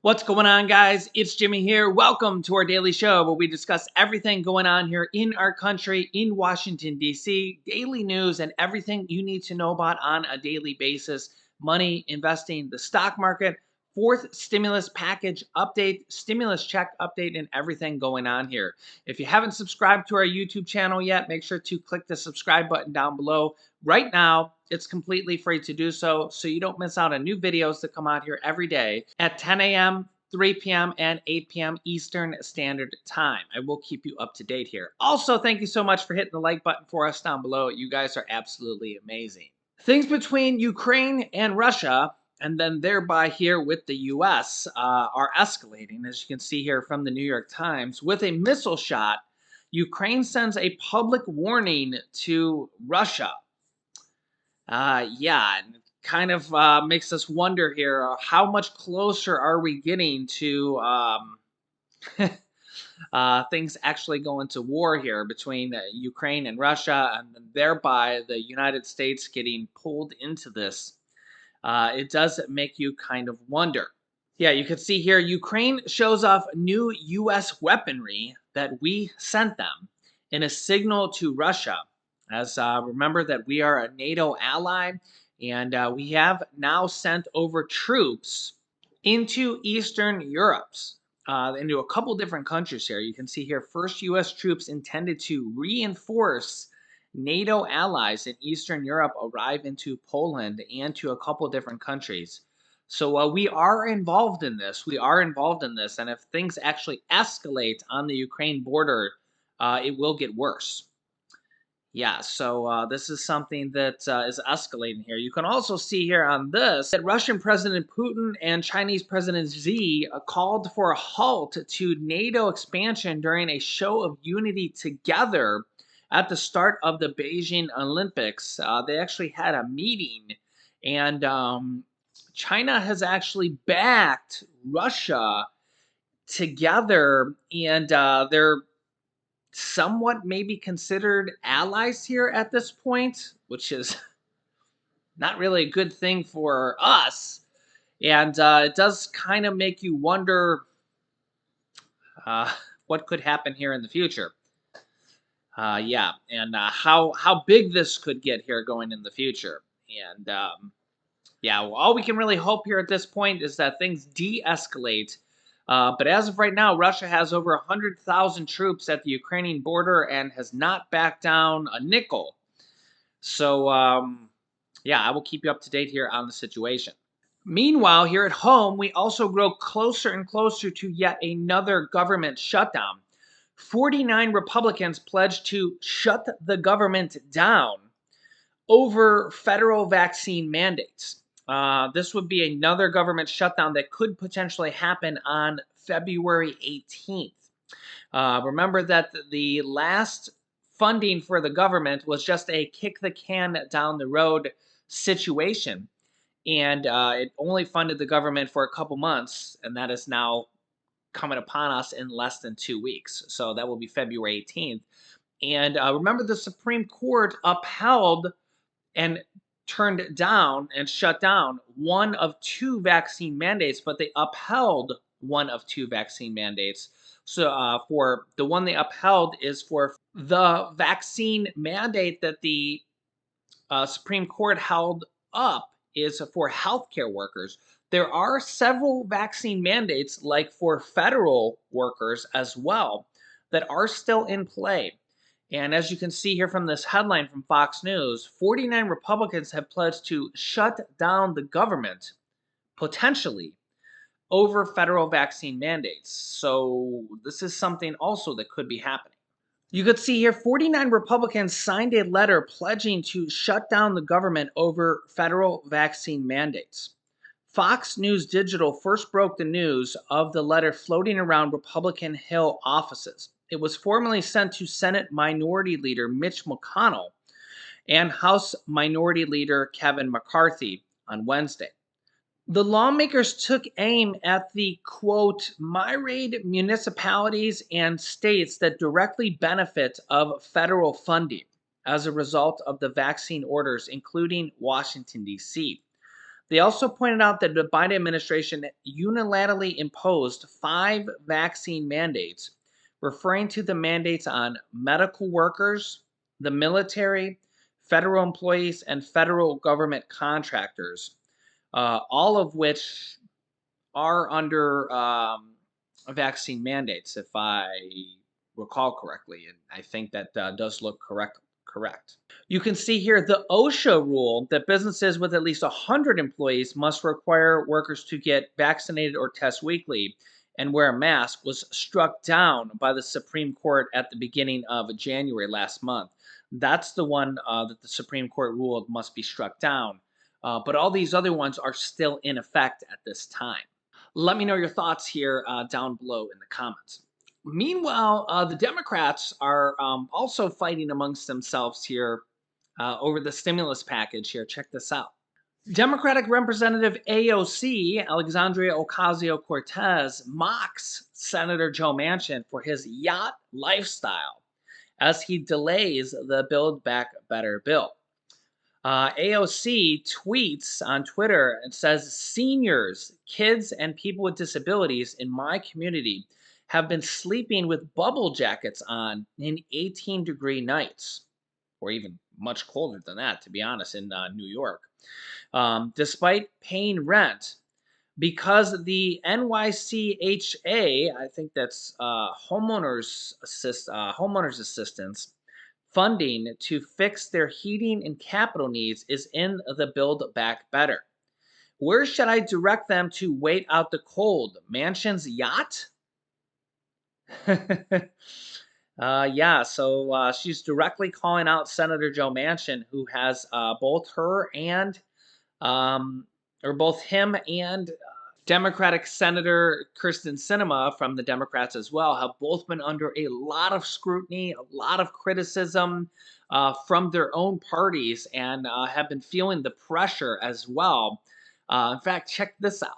What's going on, guys? It's Jimmy here. Welcome to our daily show where we discuss everything going on here in our country, in Washington, D.C., daily news, and everything you need to know about on a daily basis. Money, investing, the stock market, fourth stimulus package update, stimulus check update, and everything going on here. If you haven't subscribed to our YouTube channel yet, make sure to click the subscribe button down below. Right now, it's completely free to do so you don't miss out on new videos that come out here every day at 10 a.m., 3 p.m., and 8 p.m. Eastern Standard Time. I will keep you up to date here. Also, thank you so much for hitting the like button for us down below. You guys are absolutely amazing. Things between Ukraine and Russia, and then thereby here with the U.S., are escalating, as you can see here from the New York Times. With a missile shot, Ukraine sends a public warning to Russia. Yeah, and it kind of makes us wonder here, how much closer are we getting to things actually going to war here between Ukraine and Russia, and then thereby the United States getting pulled into this? It does make you kind of wonder. Yeah, you can see here Ukraine shows off new U.S. weaponry that we sent them in a signal to Russia. As remember that we are a NATO ally, and we have now sent over troops into Eastern Europe, into a couple different countries here. You can see here first U.S. troops intended to reinforce NATO allies in Eastern Europe arrive into Poland and to a couple different countries. So we are involved in this. We are involved in this. And if things actually escalate on the Ukraine border, it will get worse. Yeah, so this is something that is escalating here. You can also see here on this that Russian President Putin and Chinese President Xi called for a halt to NATO expansion during a show of unity together at the start of the Beijing Olympics. They actually had a meeting, and China has actually backed Russia together, and they're somewhat maybe considered allies here at this point, which is not really a good thing for us. And it does kind of make you wonder uh, what could happen here in the future. Yeah, and how big this could get here going in the future. And yeah, well, all we can really hope here at this point is that things de-escalate. But as of right now, Russia has over 100,000 troops at the Ukrainian border and has not backed down a nickel. So, yeah, I will keep you up to date here on the situation. Meanwhile, here at home, we also grow closer and closer to yet another government shutdown. 49 Republicans pledged to shut the government down over federal vaccine mandates. This would be another government shutdown that could potentially happen on February 18th. Remember that the last funding for the government was just a kick the can down the road situation. And it only funded the government for a couple months, and that is now coming upon us in less than 2 weeks. So that will be February 18th. And remember, the Supreme Court upheld and turned down and shut down one of two vaccine mandates, but they upheld one of two vaccine mandates. So for the one they upheld is for the vaccine mandate that the Supreme Court held up is for healthcare workers. There are several vaccine mandates, like for federal workers as well, that are still in play. And as you can see here from this headline from Fox News, 49 Republicans have pledged to shut down the government, potentially, over federal vaccine mandates. So this is something also that could be happening. You could see here 49 Republicans signed a letter pledging to shut down the government over federal vaccine mandates. Fox News Digital first broke the news of the letter floating around Republican Hill offices. It was formally sent to Senate Minority Leader Mitch McConnell and House Minority Leader Kevin McCarthy on Wednesday. The lawmakers took aim at the, quote, myriad municipalities and states that directly benefit of federal funding as a result of the vaccine orders, including Washington, D.C. They also pointed out that the Biden administration unilaterally imposed 5 vaccine mandates, referring to the mandates on medical workers, the military, federal employees, and federal government contractors, all of which are under vaccine mandates, if I recall correctly. And I think that does look correct. You can see here the OSHA rule that businesses with at least 100 employees must require workers to get vaccinated or test weekly and wear a mask was struck down by the Supreme Court at the beginning of January last month. That's the one that the Supreme Court ruled must be struck down. But all these other ones are still in effect at this time. Let me know your thoughts here down below in the comments. Meanwhile, the Democrats are also fighting amongst themselves here over the stimulus package here. Check this out. Democratic Representative AOC, Alexandria Ocasio-Cortez, mocks Senator Joe Manchin for his yacht lifestyle as he delays the Build Back Better bill. AOC tweets on Twitter and says, seniors, kids, and people with disabilities in my community have been sleeping with bubble jackets on in 18-degree nights, or even much colder than that, to be honest, in New York. Despite paying rent, because the NYCHA, I think that's homeowners assistance, funding to fix their heating and capital needs is in the Build Back Better. Where should I direct them to wait out the cold? Manchin's yacht? Yeah, so she's directly calling out Senator Joe Manchin, who has both her and, or both him and Democratic Senator Kirsten Sinema from the Democrats as well have both been under a lot of scrutiny, a lot of criticism from their own parties, and have been feeling the pressure as well. In fact, check this out.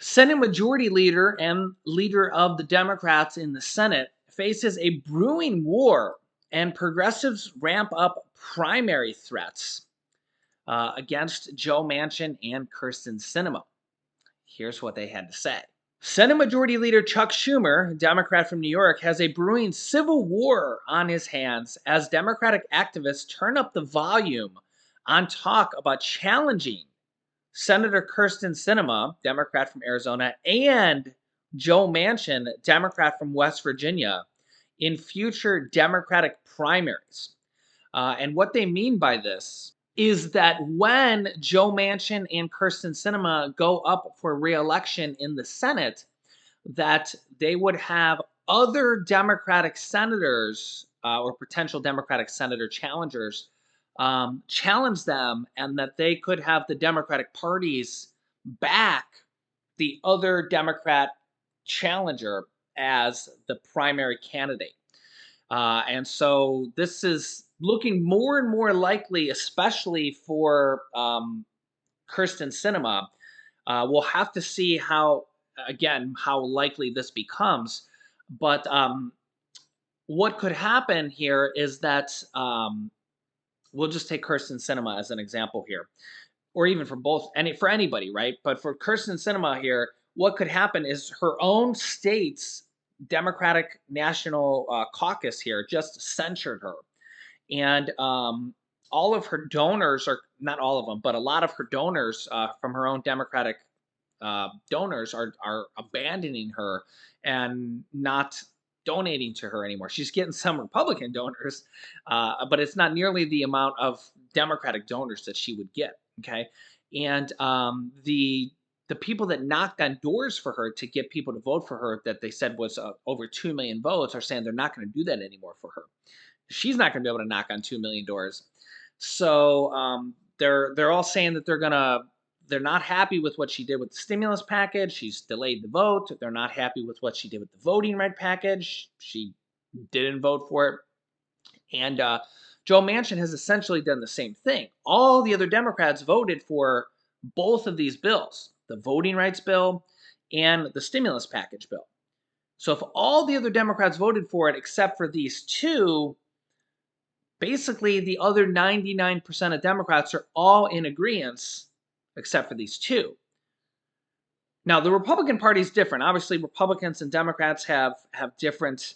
Senate Majority Leader and leader of the Democrats in the Senate faces a brewing war, and progressives ramp up primary threats against Joe Manchin and Kirsten Sinema. Here's what they had to say. Senate Majority Leader Chuck Schumer, Democrat from New York, has a brewing civil war on his hands as Democratic activists turn up the volume on talk about challenging Senator Kirsten Sinema, Democrat from Arizona, and Joe Manchin, Democrat from West Virginia, in future Democratic primaries. And what they mean by this is that when Joe Manchin and Kirsten Sinema go up for re-election in the Senate, that they would have other Democratic senators or potential Democratic senator challengers challenge them, and that they could have the Democratic parties back the other Democrat challenger as the primary candidate. And so this is looking more and more likely, especially for Kirsten Sinema. We'll have to see how likely this becomes. But what could happen here is that we'll just take Kirsten Sinema as an example here, or even for for anybody, right? But for Kirsten Sinema here, what could happen is her own state's Democratic National Caucus here just censured her. And all of her donors, or not all of them, but a lot of her donors from her own Democratic donors are abandoning her and not donating to her anymore. She's getting some Republican donors, but it's not nearly the amount of Democratic donors that she would get. Okay, and the people that knocked on doors for her to get people to vote for her, that they said was over 2 million votes, are saying they're not going to do that anymore for her. She's not going to be able to knock on 2 million doors. So they're all saying that they're not happy with what she did with the stimulus package. She's delayed the vote. They're not happy with what she did with the voting right package. She didn't vote for it. And Joe Manchin has essentially done the same thing. All the other Democrats voted for both of these bills, the voting rights bill and the stimulus package bill. So if all the other Democrats voted for it except for these two, basically the other 99% of Democrats are all in agreement except for these two. Now, the Republican Party is different. Obviously, Republicans and Democrats have different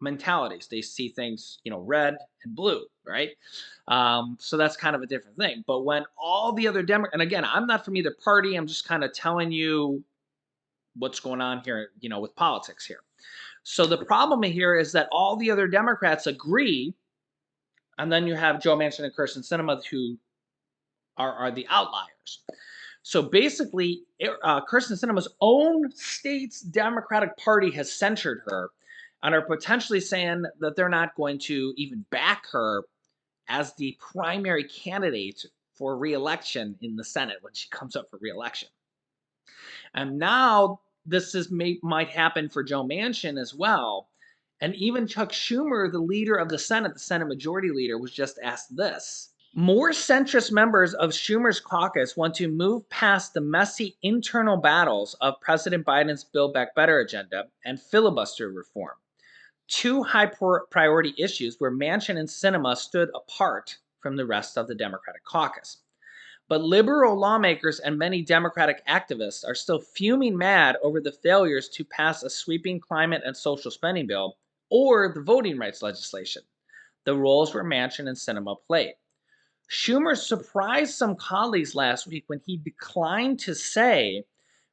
mentalities. They see things, red and blue, right? So that's kind of a different thing. But when all the other and again, I'm not from either party. I'm just kind of telling you what's going on here, with politics here. So the problem here is that all the other Democrats agree, and then you have Joe Manchin and Kirsten Sinema who are the outliers. So basically, Kirsten Sinema's own state's Democratic Party has censured her and are potentially saying that they're not going to even back her as the primary candidate for re-election in the Senate when she comes up for re-election. And now might happen for Joe Manchin as well. And even Chuck Schumer, the leader of the Senate Majority Leader, was just asked this. More centrist members of Schumer's caucus want to move past the messy internal battles of President Biden's Build Back Better agenda and filibuster reform, two high priority issues where Manchin and Sinema stood apart from the rest of the Democratic caucus. But liberal lawmakers and many Democratic activists are still fuming mad over the failures to pass a sweeping climate and social spending bill or the voting rights legislation, the roles where Manchin and Sinema played. Schumer surprised some colleagues last week when he declined to say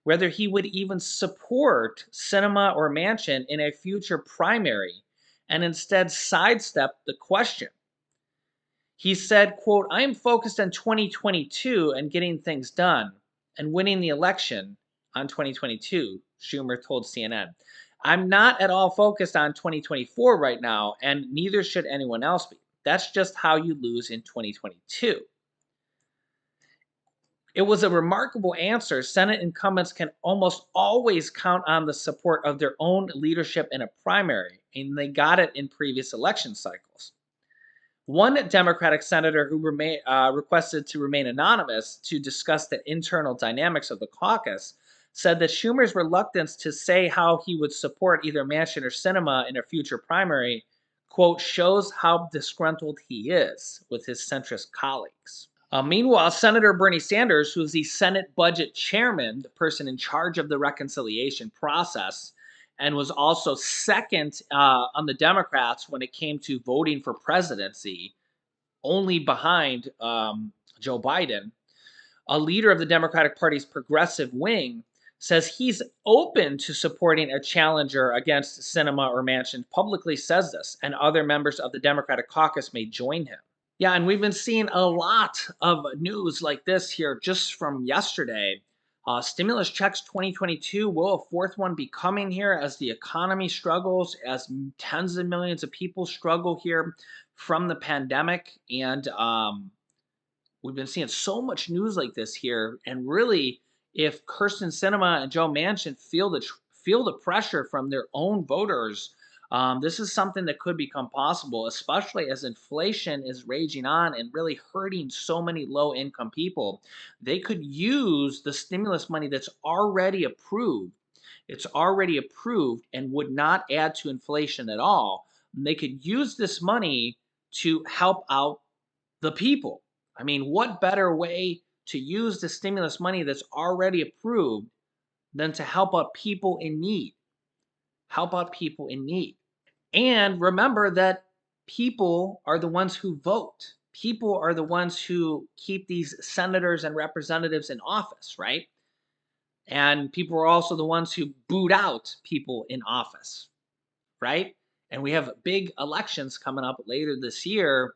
whether he would even support Sinema or Manchin in a future primary and instead sidestepped the question. He said, quote, "I am focused on 2022 and getting things done and winning the election on 2022, Schumer told CNN. I'm not at all focused on 2024 right now, and neither should anyone else be. That's just how you lose in 2022. It was a remarkable answer. Senate incumbents can almost always count on the support of their own leadership in a primary, and they got it in previous election cycles. One Democratic senator who requested to remain anonymous to discuss the internal dynamics of the caucus said that Schumer's reluctance to say how he would support either Manchin or Sinema in a future primary, quote, shows how disgruntled he is with his centrist colleagues. Meanwhile, Senator Bernie Sanders, who's the Senate Budget Chairman, the person in charge of the reconciliation process, and was also second on the Democrats when it came to voting for presidency, only behind Joe Biden, a leader of the Democratic Party's progressive wing, says he's open to supporting a challenger against Sinema or Manchin, publicly says this, and other members of the Democratic caucus may join him. Yeah, and we've been seeing a lot of news like this here just from yesterday. Stimulus checks 2022. Will a fourth one be coming here as the economy struggles, as tens of millions of people struggle here from the pandemic? And we've been seeing so much news like this here. And really, if Kirsten Sinema and Joe Manchin feel the pressure from their own voters, this is something that could become possible, especially as inflation is raging on and really hurting so many low-income people. They could use the stimulus money that's already approved. It's already approved and would not add to inflation at all. And they could use this money to help out the people. I mean, what better way to use the stimulus money that's already approved than to help out people in need? Help out people in need. And remember that people are the ones who vote. People are the ones who keep these senators and representatives in office, right? And people are also the ones who boot out people in office, right? And we have big elections coming up later this year.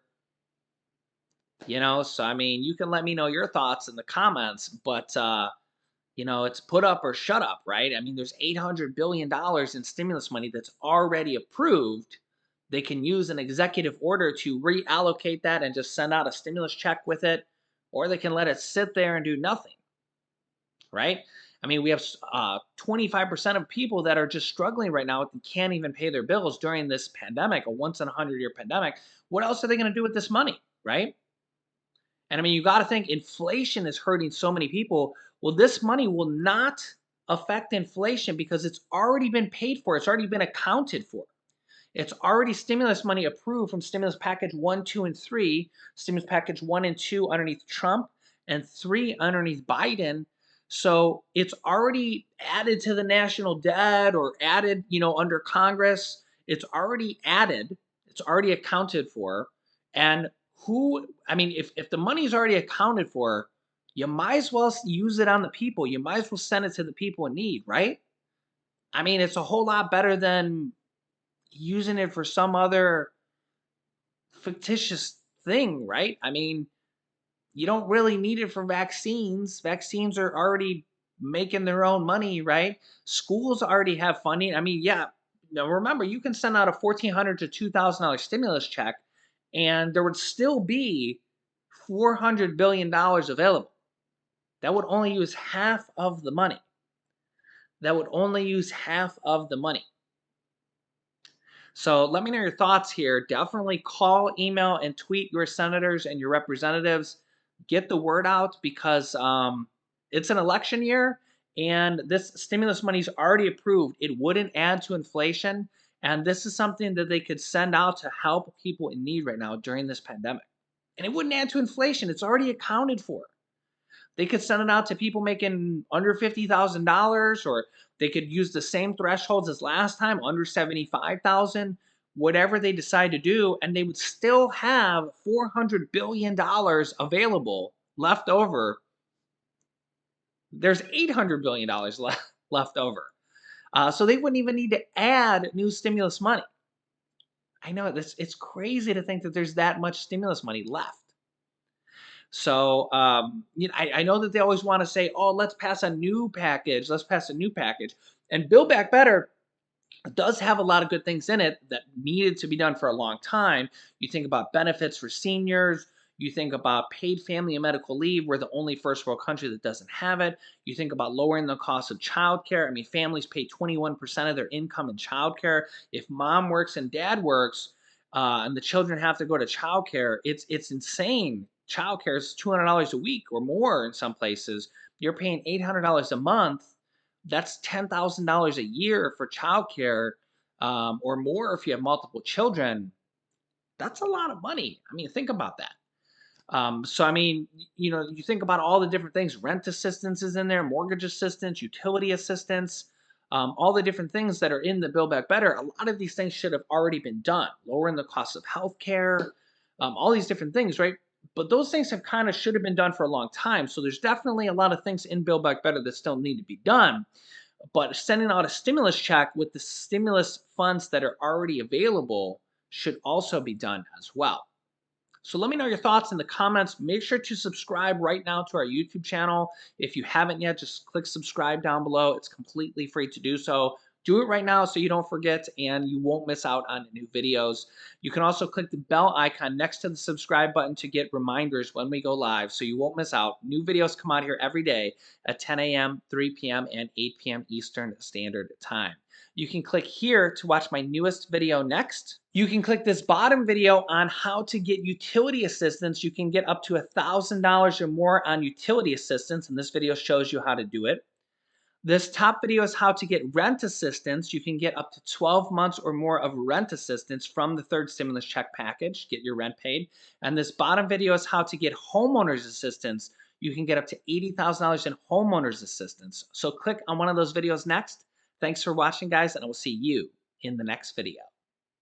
So I mean, you can let me know your thoughts in the comments, but it's put up or shut up, right? I mean, there's $800 billion in stimulus money that's already approved. They can use an executive order to reallocate that and just send out a stimulus check with it, or they can let it sit there and do nothing, right? I mean, we have 25% of people that are just struggling right now and can't even pay their bills during this pandemic, a once in a 100-year pandemic. What else are they going to do with this money, right? And I mean, you got to think inflation is hurting so many people. Well, this money will not affect inflation because it's already been paid for. It's already been accounted for. It's already stimulus money approved from stimulus package 1, 2, and 3, stimulus package 1 and 2 underneath Trump, and 3 underneath Biden. So it's already added to the national debt or added, under Congress. It's already added. It's already accounted for. And I mean, if the money is already accounted for, you might as well use it on the people. You might as well send it to the people in need, right? I mean, it's a whole lot better than using it for some other fictitious thing, right? I mean, you don't really need it for vaccines. Vaccines are already making their own money, right? Schools already have funding. I mean, yeah. Now remember, you can send out a $1,400 to $2,000 stimulus check, and there would still be $400 billion available. That would only use half of the money. That would only use half of the money. So let me know your thoughts here. Definitely call, email, and tweet your senators and your representatives. Get the word out because it's an election year and this stimulus money is already approved. It wouldn't add to inflation. And this is something that they could send out to help people in need right now during this pandemic. And it wouldn't add to inflation, it's already accounted for. They could send it out to people making under $50,000, or they could use the same thresholds as last time, under 75,000, whatever they decide to do, and they would still have $400 billion available left over. There's $800 billion left over. So they wouldn't even need to add new stimulus money. I know it's crazy to think that there's that much stimulus money left. So, I know that they always want to say, "Oh, let's pass a new package. Let's pass a new package." And Build Back Better does have a lot of good things in it that needed to be done for a long time. You think about benefits for seniors. You think about paid family and medical leave. We're the only first world country that doesn't have it. You think about lowering the cost of childcare. I mean, families pay 21% of their income in childcare. If mom works and dad works, and the children have to go to childcare, it's insane. Childcare is $200 a week or more in some places. You're paying $800 a month. That's $10,000 a year for childcare, or more if you have multiple children. That's a lot of money. I mean, think about that. So I mean, you think about all the different things. Rent assistance is in there, mortgage assistance, utility assistance, all the different things that are in the Build Back Better. A lot of these things should have already been done. Lowering the cost of healthcare, all these different things, right? But those things have kind of should have been done for a long time. So there's definitely a lot of things in Build Back Better that still need to be done. But sending out a stimulus check with the stimulus funds that are already available should also be done as well. So let me know your thoughts in the comments. Make sure to subscribe right now to our YouTube channel. If you haven't yet, just click subscribe down below. It's completely free to do so. Do it right now so you don't forget and you won't miss out on new videos. You can also click the bell icon next to the subscribe button to get reminders when we go live so you won't miss out. New videos come out here every day at 10 a.m., 3 p.m., and 8 p.m. Eastern Standard Time. You can click here to watch my newest video next. You can click this bottom video on how to get utility assistance. You can get up to $1,000 or more on utility assistance, and this video shows you how to do it. This top video is how to get rent assistance. You can get up to 12 months or more of rent assistance from the third stimulus check package, get your rent paid. And this bottom video is how to get homeowners assistance. You can get up to $80,000 in homeowners assistance. So click on one of those videos next. Thanks for watching, guys, and I will see you in the next video.